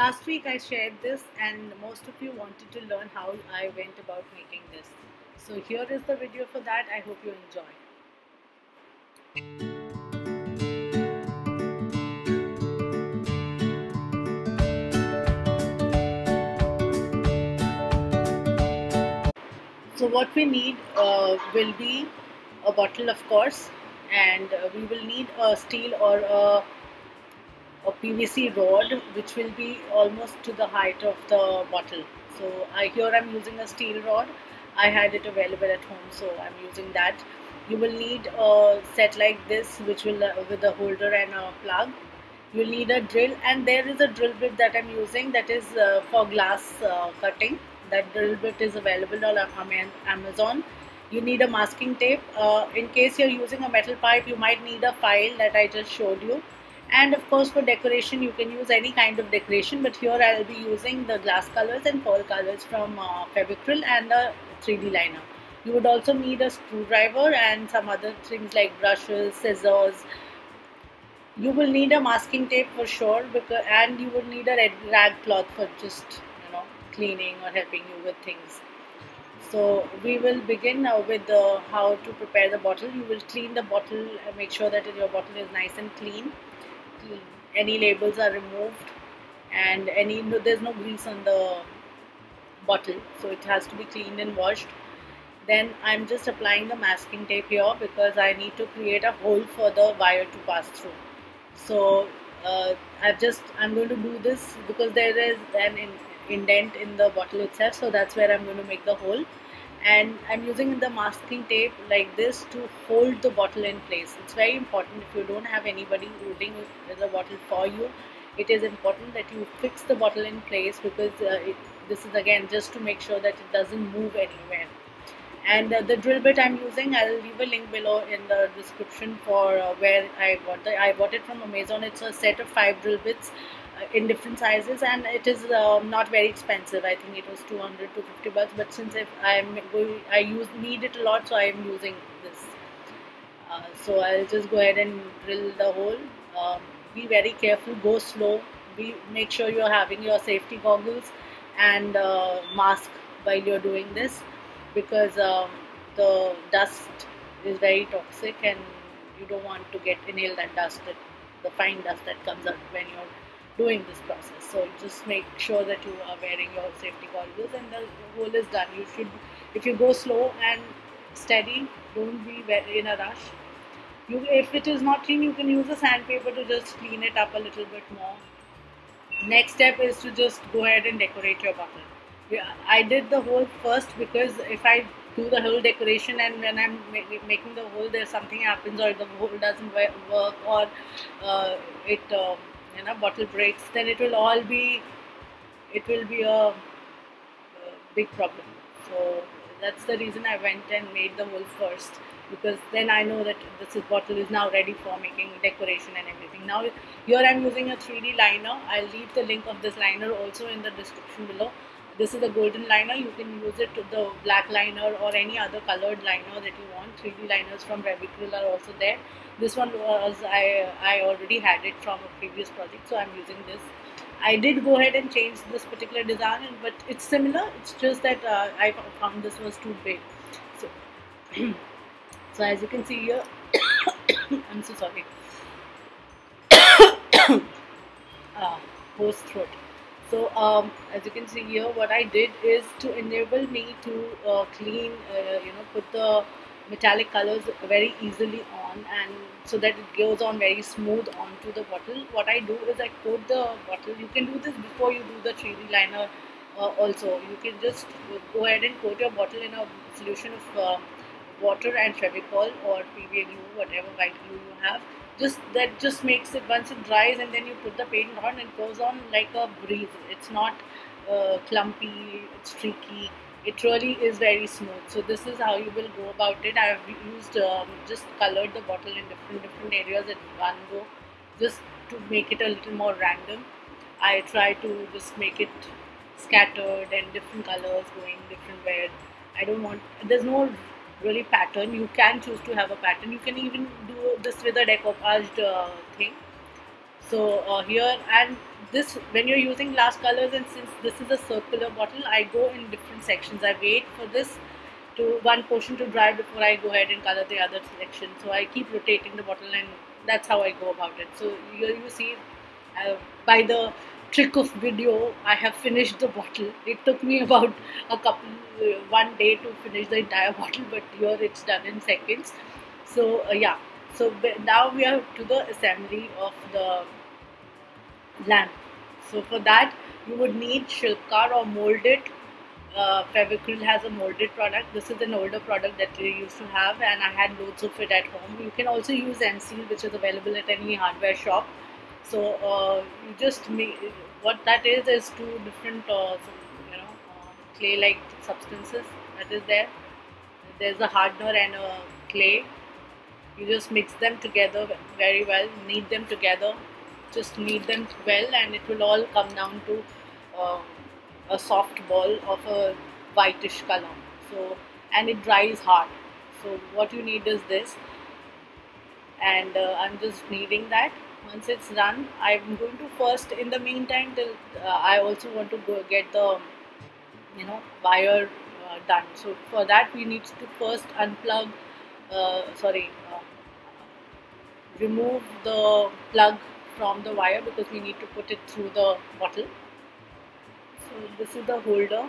Last week I shared this and most of you wanted to learn how I went about making this. So here is the video for that. I hope you enjoy. So what we need will be a bottle, of course, and we will need a steel or a PVC rod which will be almost to the height of the bottle. So here I'm using a steel rod. I had it available at home, so I'm using that. You will need a set like this which will with a holder and a plug. You'll need a drill, and there is a drill bit that I'm using that is for glass cutting. That drill bit is available on Amazon. You need a masking tape. In case you're using a metal pipe, you might need a file that I just showed you. And of course, for decoration, you can use any kind of decoration. But here I'll be using the glass colors and pearl colors from Fevicryl and a 3D liner. You would also need a screwdriver and some other things like brushes, scissors. You will need a masking tape for sure, and you will need a red rag cloth for just cleaning or helping you with things. So we will begin now with how to prepare the bottle. You will clean the bottle and make sure that your bottle is nice and clean. Any labels are removed, and there's no grease on the bottle, so it has to be cleaned and washed. Then I'm just applying the masking tape here because I need to create a hole for the wire to pass through. So I'm going to do this because there is an indent in the bottle itself, so that's where I'm going to make the hole. And I'm using the masking tape like this to hold the bottle in place. It's very important. If you don't have anybody holding the bottle for you, it is important that you fix the bottle in place, because this is again just to make sure that it doesn't move anywhere. And the drill bit I'm using, I'll leave a link below in the description for where I bought it from Amazon. It's a set of 5 drill bits in different sizes, and it is not very expensive. I think it was 200 to 50 bucks, but since I need it a lot, so I'm using this. So I'll just go ahead and drill the hole. Be very careful, go slow, make sure you're having your safety goggles and mask while you're doing this, because the dust is very toxic and you don't want to inhale that dust, the fine dust that comes out when you're doing this process. So just make sure that you are wearing your safety goggles and the hole is done. You should, if you go slow and steady, don't be in a rush. If it is not clean, you can use a sandpaper to just clean it up a little bit more. Next step is to just go ahead and decorate your bottle. I did the hole first because if I do the whole decoration and when I'm making the hole, there's something happens, or the hole doesn't work, or bottle breaks, then it will be a big problem. So that's the reason I went and made the hole first, because then I know that this bottle is now ready for making decoration and everything. Now here I'm using a 3D liner. I'll leave the link of this liner also in the description below. This is a golden liner. You can use it to the black liner or any other colored liner that you want. 3D liners from Fevicryl are also there. This one was I already had it from a previous project, so I'm using this. I did go ahead and change this particular design, but it's similar. It's just that I found this was too big. So, so as you can see here, I'm so sorry. Hoarse throat. So as you can see here, what I did is to enable me to clean, put the metallic colors very easily on, and so that it goes on very smooth onto the bottle. What I do is I coat the bottle. You can do this before you do the 3D liner also. You can just go ahead and coat your bottle in a solution of water and Fevicol or PVA glue, whatever white glue you have. That just makes it, once it dries and then you put the paint on, it goes on like a breeze. It's not clumpy, it's streaky. It really is very smooth. So this is how you will go about it. I have used just colored the bottle in different areas at one go, just to make it a little more random. I try to just make it scattered and different colors going different. I don't want, there's no really pattern. You can choose to have a pattern. You can even do this with a decoupaged thing. So here, and this, when you're using glass colors, and since this is a circular bottle, I go in different sections. I wait for this to one portion to dry before I go ahead and color the other section. So I keep rotating the bottle, and that's how I go about it. So here you see, by the trick of video, I have finished the bottle. It took me about one day to finish the entire bottle, but here it's done in seconds. So yeah, so now we are to the assembly of the lamp. So for that, you would need Shilpkar or molded. Fevicryl has a molded product. This is an older product that we used to have, and I had loads of it at home. You can also use M-Seal, which is available at any hardware shop. So you just make, what that is two different clay-like substances that is there. There's a hardener and a clay. You just mix them together very well, knead them together, just knead them well, and it will all come down to uh, a soft ball of a whitish color. So, and it dries hard. So what you need is this, and I'm just kneading that. Once it's done, I'm going to first, in the meantime, till I also want to go get the wire done. So for that, we need to first unplug, remove the plug from the wire, because we need to put it through the bottle. So this is the holder,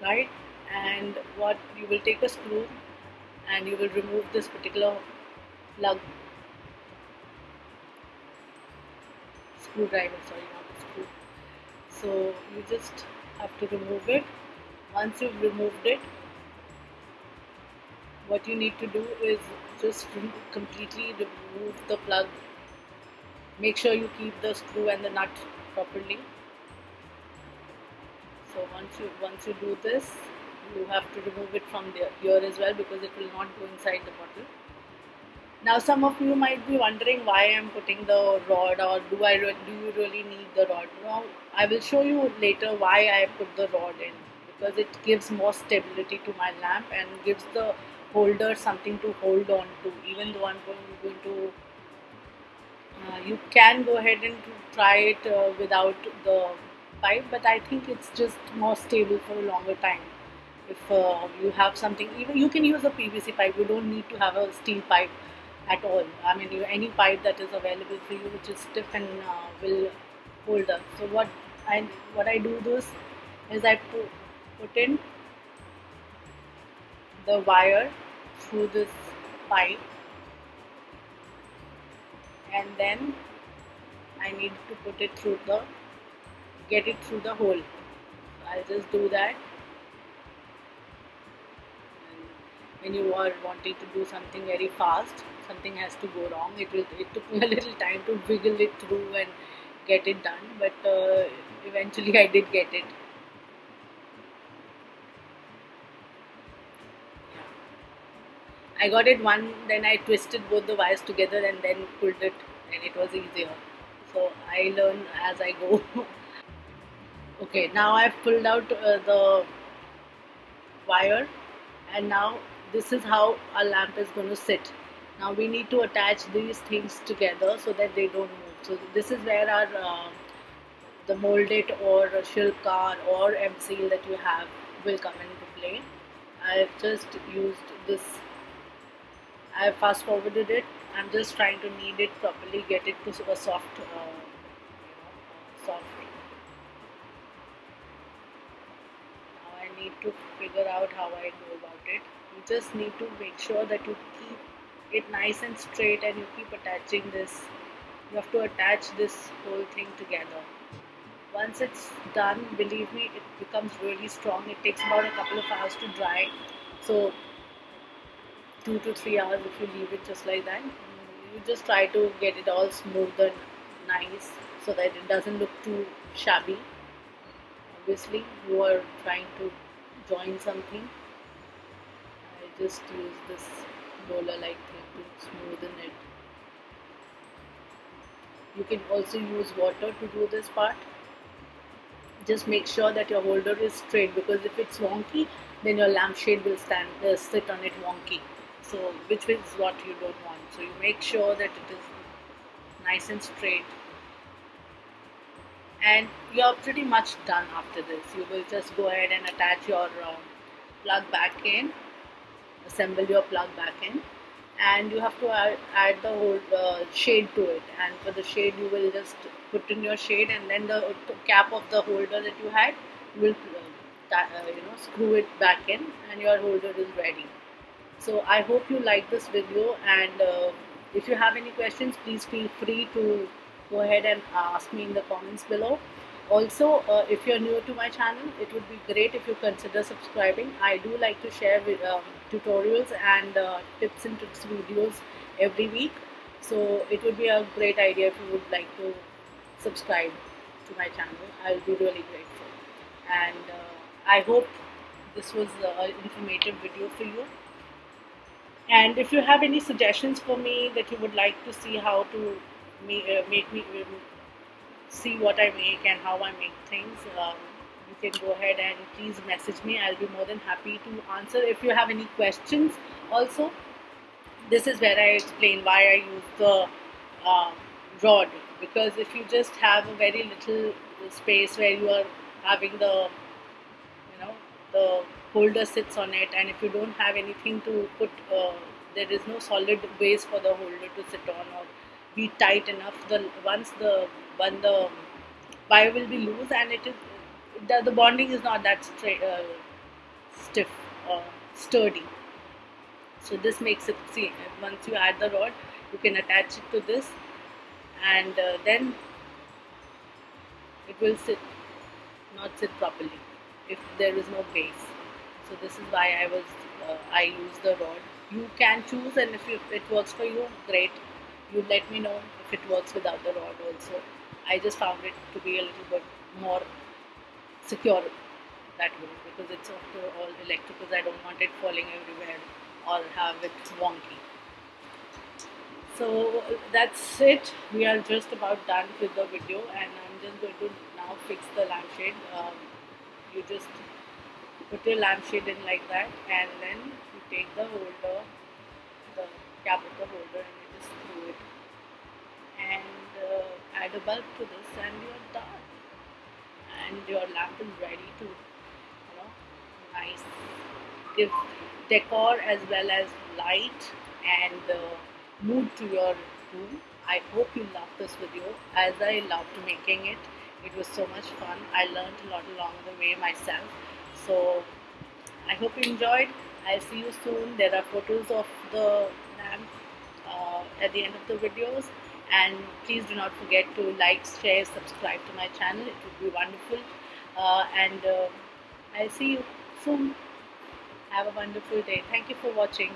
right? And what you will take a screw and you will remove this particular plug, screwdriver, sorry, not the screw. So you just have to remove it. Once you've removed it, what you need to do is just completely remove the plug. Make sure you keep the screw and the nut properly. So once you do this, you have to remove it from here as well, because it will not go inside the bottle. Now some of you might be wondering why I am putting the rod, or do you really need the rod? Now I will show you later why I put the rod in, because it gives more stability to my lamp and gives the holder something to hold on to. Even though I'm going to you can go ahead and try it without the pipe, but I think it's just more stable for a longer time. If you have something, even you can use a PVC pipe. You don't need to have a steel pipe at all. I mean, any pipe that is available for you, which is stiff and will hold up. So what I do this is I put in the wire through this pipe, and then I need to get it through the hole. So I'll just do that. And when you are wanting to do something very fast, something has to go wrong. It took me a little time to wiggle it through and get it done, but eventually I did get it. I got it then I twisted both the wires together and then pulled it, and it was easier. So I learn as I go. Okay, now I've pulled out the wire, and now this is how our lamp is going to sit. Now we need to attach these things together so that they don't move. So this is where our the molded or Shilpkar or M-Seal that you have will come into play. I've just used this. I have fast forwarded it. I'm just trying to knead it properly, get it to a soft, soft. Now I need to figure out how I go about it. You just need to make sure that you keep it nice and straight, and you keep attaching this. You have to attach this whole thing together. Once it's done, believe me, it becomes really strong. It takes about a couple of hours to dry. So 2 to 3 hours if you leave it just like that. You just try to get it all smooth and nice so that it doesn't look too shabby. Obviously, you are trying to join something. I just use this roller like thing to smoothen it. You can also use water to do this part. Just make sure that your holder is straight, because if it's wonky, then your lampshade will sit on it wonky. So which is what you don't want. So you make sure that it is nice and straight. and you're pretty much done after this. You will just go ahead and attach your plug back in, assemble your plug back in, and you have to add the whole shade to it. And for the shade, you will just put in your shade, and then the cap of the holder that you had, you will screw it back in, and your holder is ready. So I hope you like this video, and if you have any questions, please feel free to go ahead and ask me in the comments below. Also, if you're new to my channel, it would be great if you consider subscribing. I do like to share tutorials and tips and tricks videos every week. So it would be a great idea if you would like to subscribe to my channel. I'll be really grateful. And I hope this was an informative video for you. And if you have any suggestions for me that you would like to see how to make me see what I make and how I make things, you can go ahead and please message me. I'll be more than happy to answer. If you have any questions also, this is where I explain why I use the rod, because if you just have a very little space where you are having the holder sits on it, and if you don't have anything to put, there is no solid base for the holder to sit on or be tight enough. When the wire will be loose, and the bonding is not that stiff or sturdy. So this makes it, see, once you add the rod, you can attach it to this, and then it will not sit properly if there is no base. So this is why I use the rod. You can choose, and if it works for you, great. You let me know if it works without the rod also. I just found it to be a little bit more secure that way, because it's after all electricals. I don't want it falling everywhere or have it wonky. So that's it. We are just about done with the video, and I'm just going to now fix the lampshade. You just put your lampshade in like that, and then you take the holder, the cap of the holder, and you just screw it, and add a bulb to this, and you're done. And your lamp is ready to, nice, give decor as well as light and mood to your room. I hope you loved this video as I loved making it. It was so much fun. I learned a lot along the way myself. So I hope you enjoyed. I'll see you soon. There are photos of the lamp at the end of the videos. And please do not forget to like, share, subscribe to my channel. It would be wonderful. And I'll see you soon. Have a wonderful day. Thank you for watching.